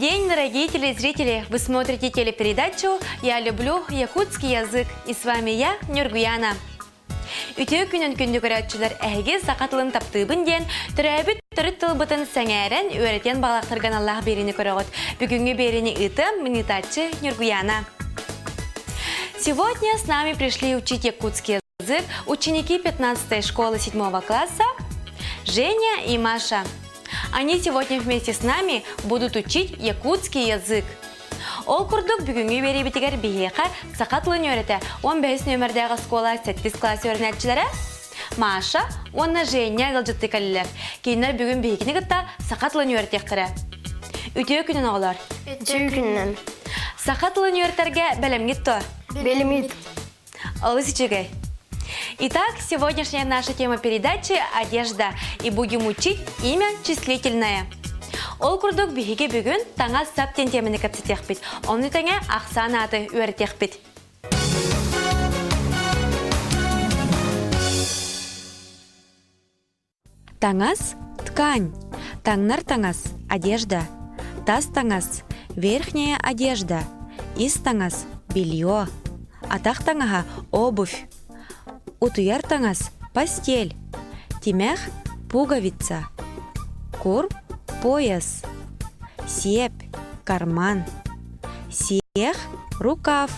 день, дорогие телезрители! Вы смотрите телепередачу «Я люблю якутский язык». И с вами я, Нюргуяна. Үтө күнін күнді көрәтшілер әйге сақатылын таптыбын ден, түрәбіт түріт тылбытын сәңәрен өретен балақтырған Аллах беріні көріғыт. Бүгінгі беріні ытым, мнитачы Нюргуяна. Сегодня с нами пришли учить якутский язык ученики 15-й школы 7 класса Женя и Маша. Они сегодня вместе с нами будут учить якутский язык. Ол курдук бүгүнгү бери битигер бихеха сакатлын өрөтө 15 нөмөрдөгү школа 7 класс өрнөтчүлөрү Маша, онна Женя кылжытты каллар. Кейинер бүгүн бихикини гытта сакатлын өрөтөктөрө. Үтө күнүн оголор. Үтө күнүн. Сакатлын өрөтөргө белемгитто. Белемит. Олысычыгай. Итак, сегодняшняя наша тема передачи – одежда. И будем учить имя числительное. Ол курдук бихиге бүгүн таңа саптен темini капсетехпит. Оны таңа Ахсан аты өретехпит. Таңас – ткань. Таңнар таңас – одежда. Тас таңас – верхняя одежда. Из таңас – белье. Атақ таңаға – обувь. Утуяр таңас – постель. Тимях – пуговица. Кур – пояс. Сепь – карман. Сех – рукав.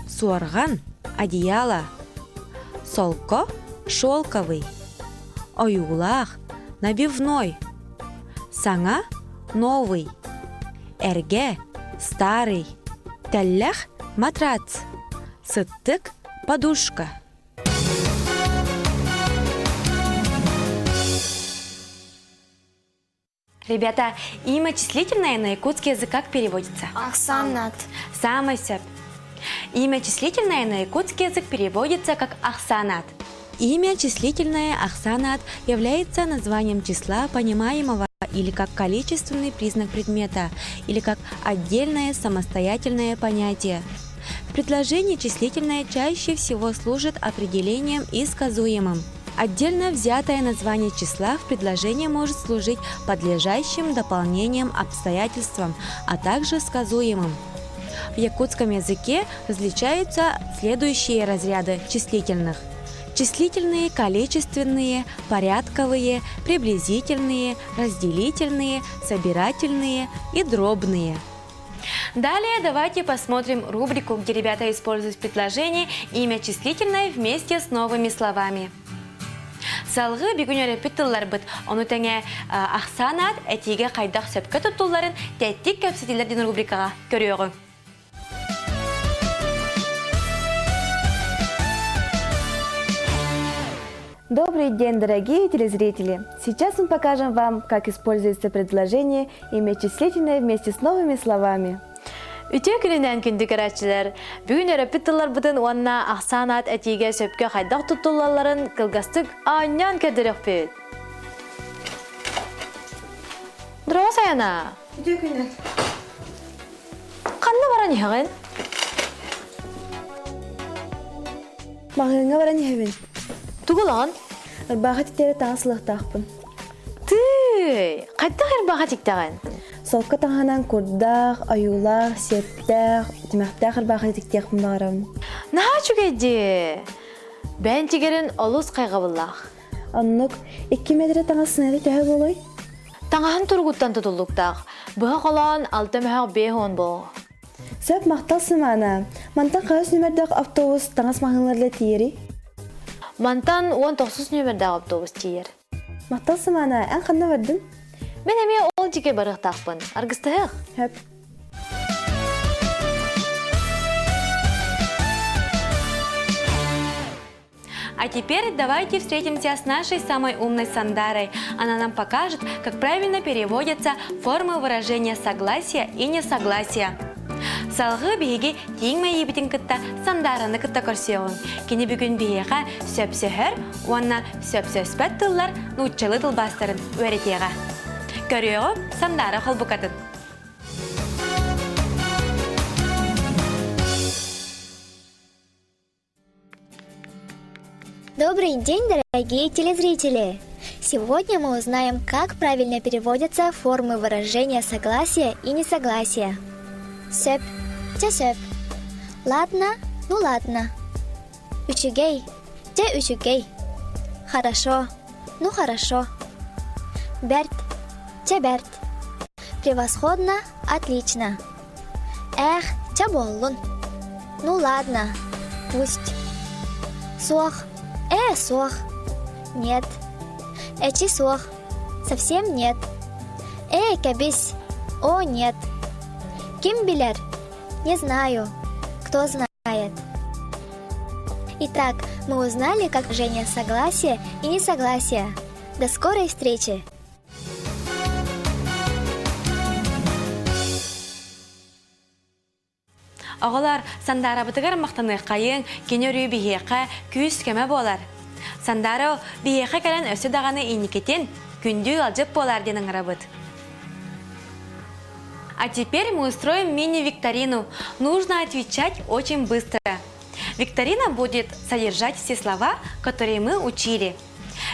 Суарган – одеяло. Солко – шелковый. Оюлах – набивной. Саңа – новый. Эрге – старый. Тәллях – матрац. Сыттык – подушка. Ребята, имя числительное на якутский язык как переводится? Ахсанат. Самый сеп. Имя числительное на якутский язык переводится как Ахсанат. Имя числительное Ахсанат является названием числа, понимаемого или как количественный признак предмета, или как отдельное самостоятельное понятие. В предложении числительное чаще всего служит определением и сказуемым. Отдельно взятое название числа в предложении может служить подлежащим дополнением обстоятельствам, а также сказуемым. В якутском языке различаются следующие разряды числительных. Числительные, количественные, порядковые, приблизительные, разделительные, собирательные и дробные. Далее давайте посмотрим рубрику, где ребята используют в предложении имя числительное вместе с новыми словами. Салгы бигүнөрө питыллар бит, ону теңе Ахсанат этиге кайдак сөпкө тутулларын тәттик көпсетилердин рубрикага көрөөгү. Добрый день, дорогие телезрители! Сейчас мы покажем вам, как используется предложение имя числительное вместе с новыми словами. Үтө күнүнөн күндү көрәтчилер. Бүгүн өрөпүттылар бутын уанна Ахсанат этиге сөпкө кайдак туттулларын кылгастык аньян кедерекпит. Дұрау саяна? Үтө күнүн. Қанна баран ехен? Мағыңа баран ехен. Тугулан? Арбаға тіктері таңсылықтақпын. Түй! Қайттақ арбаға тіктаған? Солқа таңанан күрдақ, аюлақ, септақ, демәқтақ арбаға тіктеқпін бағарам. Наға чүгейді? Бән тегерін олыс қайға бұллақ. Аннық, 2 метр таңасын әлі тәе болой? Таңаһын тургуттан тутулуктақ. Бұға қалан 6 мәхәқ 5 бол. Сөп мақталсын мана. Мантан қайыз нөмірдақ автобус таңас мағыңларлы тиері? Мантан 19 нөмірдәқ автобус тиер. Мақталсын мана, ән қанна бардың? Мен әме ол жеке барықтақпын. Арғыстығық? Хөп. А теперь давайте встретимся с нашей самой умной Сандарой. Она нам покажет, как правильно переводятся формы выражения согласия и несогласия. Салғы бейге теңмей ебітін кітті Сандараны кітті көрсеуін. Кені бүгін бейеға сөп-сөхір, онна сөп-сөспәт тыллар нұтчылы тылбастырын өретеға. Көріоғы Сандары қолбықатын. Добрый день, дорогие телезрители! Сегодня мы узнаем, как правильно переводятся формы выражения согласия и несогласия. Сөп, те сөп. Ладно, ну ладно. Үчүгей, те үчүгей. Хорошо, ну хорошо. Бәрт, те бәрт. Превосходно, отлично. Эх, те боллун. Ну ладно, пусть. Суах, суах. Нет. Эчи суах. Совсем нет. Кәбис. О, нет. Ким билер? Не знаю. Кто знает? Итак, мы узнали, как выражение согласия и несогласия. До скорой встречи! Оғылар, сандары бұтығыр мақтаны қайын, кенер үй бейеқі күйіс кеме болар. Сандары бейеқі кәлін өсі дағаны инекетен күнді алжып болар денің рабыт. А теперь мы устроим мини-викторину. Нужно отвечать очень быстро. Викторина будет содержать все слова, которые мы учили.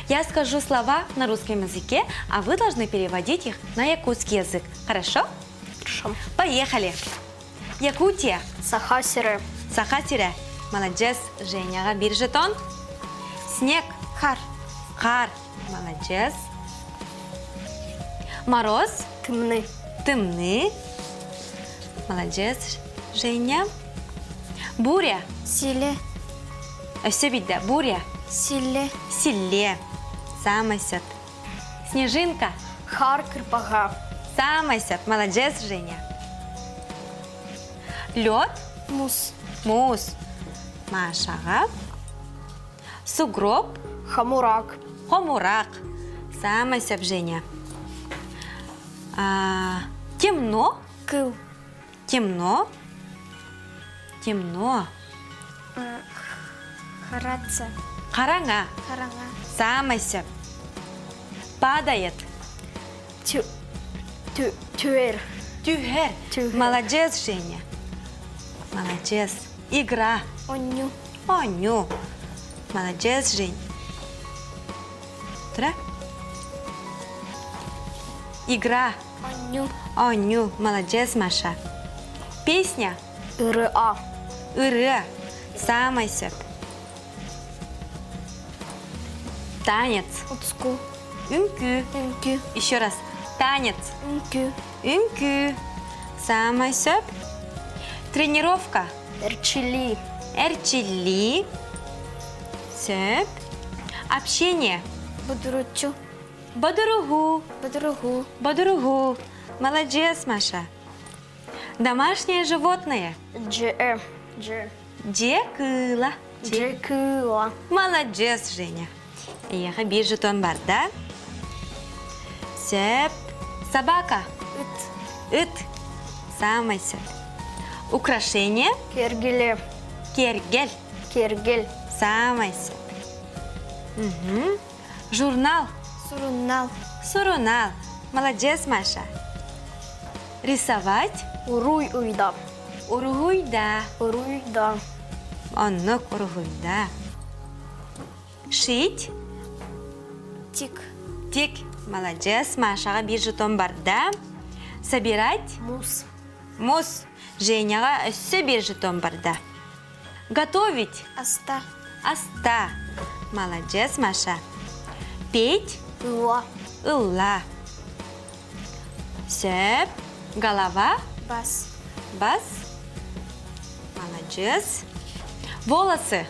Я скажу слова на русском языке, а вы должны переводить их на якутский язык. Хорошо? Хорошо. Поехали. Якутия. Сахасиры. Сахатире. Молодец. Женяға bir жетон. Снег. Қар. Қар. Молодец. Мороз. Тымны. Тымны. Молодец, Женя. Буря. Силе. Все видно. Буря. Силе. Силе. Самосет. Снежинка. Хар кырпага. Самосет. Молодец, Женя. Лед. Мус. Мус. Машаға. Сугроб. Хамурак. Хомурак. Самосет, Женя. Темно. Кыл. Темно. Темно. Хараца. Қараңа. Харага. Самосет. Падает. Тюэр. Тюхер. Тюхер. Молодец, Женя. Молодец. Игра. Оню. Оню. Молодец, Жень. Тра. Игра. Оню. Оню. Молодец, Маша. Песня. Ырыа. Ыры. Самосет. Танец. Уцку. Үнкү. Үнкү. Еще раз. Танец. Үнкү. Үнкү. Самосет. Тренировка. Эрчили. Эрчили. Сөп. Общение. Будуручу. Бодоругу. Будуругу. Бодоругу. Молодец, Маша. Домашнее животное. Дже. Дже. Джекыла. Джекыла. Молодец, Женя. Еха bir жетон бар, да? Сөп. Собака. Ит. Ит. Самый сөп. Украшение. Кергеле. Кергель. Кергель. Самый сөп. Угу. Журнал. Сурунал. Сурунал. Молодец, Маша. Рисовать. Уруй уйда. Уруйда. Уруйда. Оннук уруйда. Шить. Тик. Тик. Молодец, Машаға bir жетон бар, да? Собирать. Мус. Мус. Женяға өссі bir жетон бар, да? Готовить. Аста. Аста. Молодец, Маша. Петь. Ыла. Ылла. Сөп. Голова. Бас. Бас. Молодец. Волосы.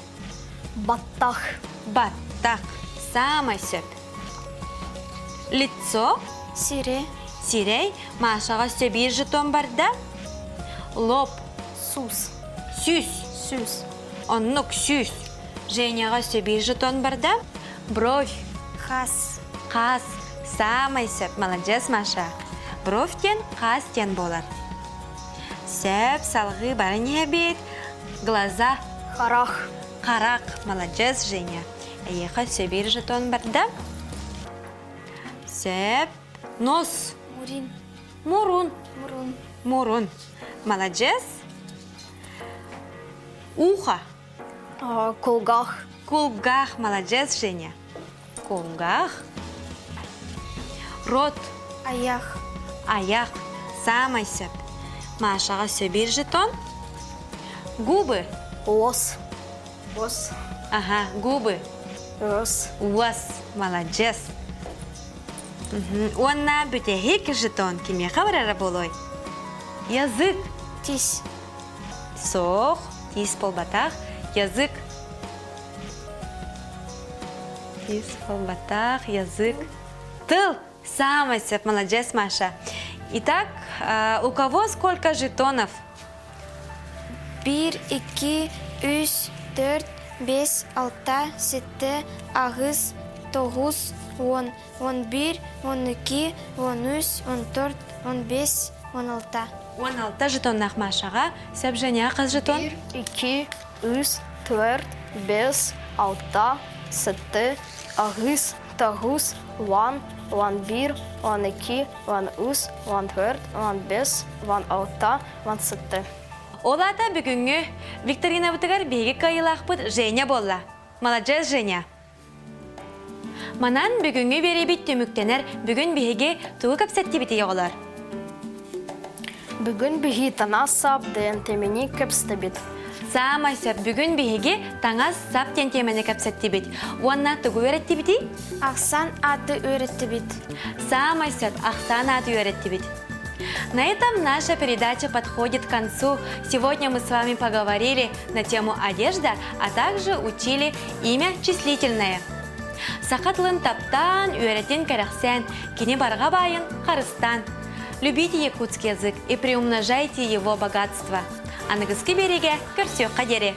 Баттах. Баттак. Самый сөп. Лицо. Сире. Сирей. Машаға өссі bir жетон бар, да? Лоб. Сус. Сүс. Сүз. Оннук сүс. Женяға өссі bir жетон бар, да? Бровь. Хас. Қас. Самый сөп. Молодец, Маша. Бровтен қастен болар. Сөп, салғы бары не бет. Глаза. Харах. Қарақ. Молодец, Женя. Еха өссі bir жетон бар, да? Сөп. Нос. Мурин. Мурун. Мурун. Мурун. Молодец. Ухо. Колгах. Кулгах. Молодец, Женя. Кулгах. Рот. Аяқ. Аяқ. Самай сәп. Машаға сөбір жетон. Губы. Ос. Ос. Ага, губы. Ос. Уас. Молодец. Онна бүтәхик жетон. Кеме қабырары болой? Язык. Тис. Соқ. Тис полбатақ. Язык. Тис полбатақ. Язык. Тыл. Самый сеп. Молодец, Маша. Итак, у кого сколько жетонов? 1, 2, 3, 4, 5, 6, 7, 8, 9, 10, 11, 12, 13, 14, 15, 16. 16 жетоннақ Машаға. Сәп және қыз жетон? 1, 2, 3, 4, 5, 6, 7, 8, 9, 10, 11, 12, 13, 14, 15, 16, 17. Олата бүгінгі Викторина бұтығар бейгі қайылақ бұд Женя болла. Молодец, Женя. Манан бүгінгі бері бит төміктенер бүгін бейге туғы көпсетті біті еғылар. Бүгін бігі тана сап ден темені көпсті бит. Самай сөп бүгін бейге таңаз сап тен темені көпсетті бит. Уанна тұғы өретті біті? Ақсан аты өретті бит. Самай сөп Ақсан аты өретті бит. На этом наша передача подходит к концу. Сегодня мы с вами поговорили на тему одежда, а также учили имя числительное. Сақатлын таптан, үйретен кәрәқсен, кене барға байын, қарыстан. Любите якутский язык и приумножайте его богатство. А на гызки береге көрсек қадере.